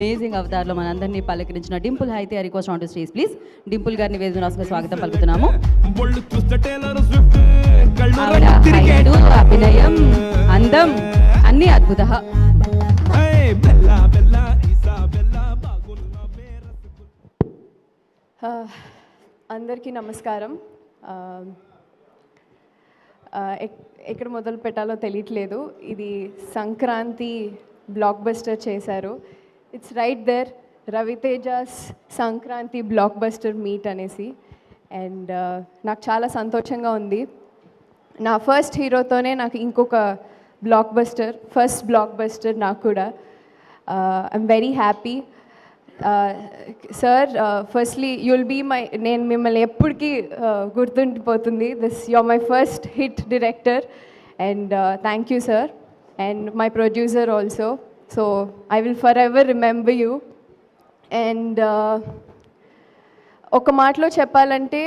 Amazing అవతార్లో మనందరినీ పలకరించిన డింపుల్ అయితే request on to stage please. Dimple గారిని వేదిక రాసుకుని స్వాగతం పలుకుతున్నాము. ఆవిడ హైటు, అభినయం, అందం అన్ని అద్భుత. అందరికీ నమస్కారం. ఎక్కడ మొదలు పెట్టాలో తెలియట్లేదు. ఇది సంక్రాంతి బ్లాక్ బస్టర్ చేశారు. It's right there, Ravi Teja's Sankranti blockbuster meet అనేసి. అండ్ నాకు చాలా సంతోషంగా ఉంది. నా ఫస్ట్ హీరోతోనే నాకు ఇంకొక ఫస్ట్ బ్లాక్ బస్టర్ నాకు కూడా. I'm very happy. Sir, firstly you'll be నేను మిమ్మల్ని ఎప్పటికీ గుర్తుండిపోతుంది. You're my first hit director and thank you sir. And my producer also. So I will forever remember you. And ఒక మాటలో చెప్పాలంటే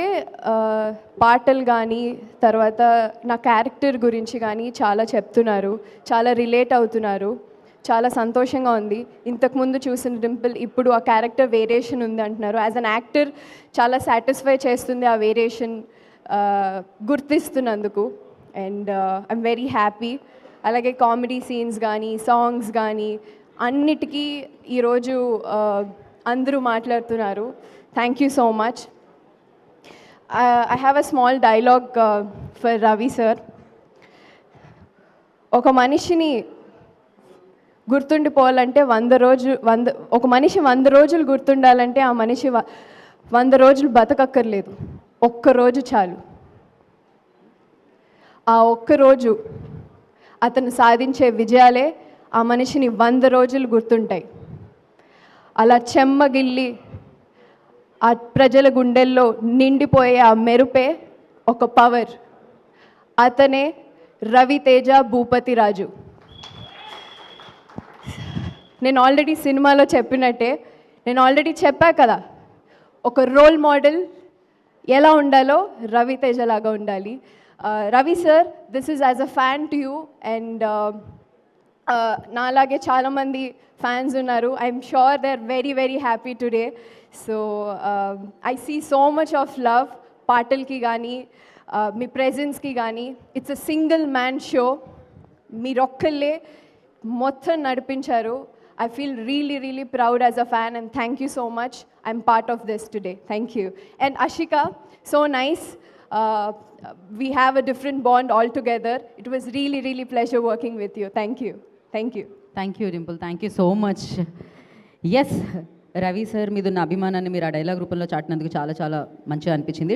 పాటలు కానీ తర్వాత నా క్యారెక్టర్ గురించి కానీ చాలా చెప్తున్నారు, చాలా రిలేట్ అవుతున్నారు. చాలా సంతోషంగా ఉంది. ఇంతకుముందు చూసిన డింపుల్ ఇప్పుడు ఆ క్యారెక్టర్ వేరియేషన్ ఉంది అంటున్నారు. యాజ్ అన్ యాక్టర్ చాలా సాటిస్ఫై చేస్తుంది ఆ వేరియేషన్ గుర్తిస్తున్నందుకు. And I'm very happy. అలాగే కామెడీ సీన్స్ కానీ సాంగ్స్ కానీ అన్నిటికీ ఈరోజు అందరూ మాట్లాడుతున్నారు. Thank you so much. I have a small dialogue for Ravi sir. ఒక మనిషిని గుర్తుండిపోవాలంటే ఒక మనిషి 100 రోజులు గుర్తుండాలంటే ఆ మనిషి 100 రోజులు బతకక్కర్లేదు, ఒక్కరోజు చాలు. ఆ ఒక్కరోజు అతను సాధించే విజయాలే ఆ మనిషిని 100 రోజులు గుర్తుంటాయి. అలా చెమ్మగిల్లి ఆ ప్రజల గుండెల్లో నిండిపోయే ఆ మెరుపే ఒక పవర్. అతనే రవితేజ భూపతి రాజు. నేను ఆల్రెడీ సినిమాలో చెప్పినట్టే, నేను ఆల్రెడీ చెప్పా కదా, ఒక రోల్ మోడల్ ఎలా ఉండాలో రవితేజ లాగా ఉండాలి. Ravi sir, this is as a fan to you. And నాలాగే చాలామంది ఫ్యాన్స్ ఉన్నారు. I'm sure they are very very happy today. So I see so much of love పాటలకి కానీ మీ ప్రెజెన్స్కి కానీ. It's a single man show. మీరొక్కళ్ళే మొత్తం నడిపించారు. I feel really, really proud as a fan, and thank you so much. I'm part of this today. Thank you. And Ashika, so nice. We have a different bond altogether. It was really, really pleasure working with you. Thank you. Thank you. Thank you Dimple, thank you so much. Yes, Ravi sir మీద ఉన్న అభిమానాన్ని మీరు ఆ dialogue రూపంలో చాటినందుకు చాలా చాలా మంచిగా అనిపించింది.